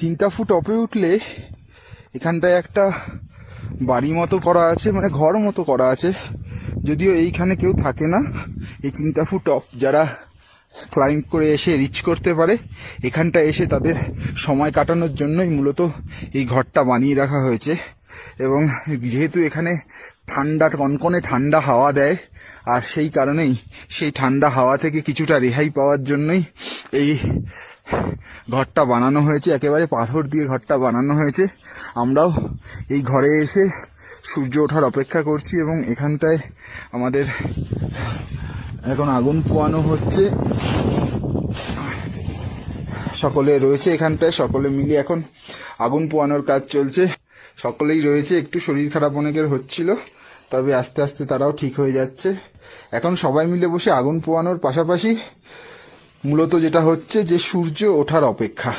চিন্তাফু টপে উঠলে এখানটায় একটা বাড়ি মতো করা আছে, মানে ঘর মতো করা আছে, যদিও এইখানে কেউ থাকে না। এই চিন্তাফু টপ যারা ক্লাইম্ব করে এসে রিচ করতে পারে, এখানটা এসে তাদের সময় কাটানোর জন্যই মূলত এই ঘরটা বানিয়ে রাখা হয়েছে। এবং যেহেতু এখানে ঠান্ডা, কনকনে ঠান্ডা হাওয়া দেয়, আর সেই কারণেই সেই ঠান্ডা হাওয়া থেকে কিছুটা রেহাই পাওয়ার জন্যই এই ঘরটা বানানো হয়েছে। একেবারে পাথর দিয়ে ঘরটা বানানো হয়েছে। আমরাও এই ঘরে এসে সূর্য ওঠার অপেক্ষা করছি এবং এখানটায় আমাদের এখন আগুন পোয়ানো হচ্ছে। সকলে রয়েছে এখানটায়, সকলে মিলে এখন আগুন পোয়ানোর কাজ চলছে। সকলেই রয়েছে, একটু শরীর খারাপ অনেকের হচ্ছিল, তবে আস্তে আস্তে তারাও ঠিক হয়ে যাচ্ছে। এখন সবাই মিলে বসে আগুন পোয়ানোর পাশাপাশি মূলত যেটা হচ্ছে যে সূর্য ওঠার অপেক্ষা।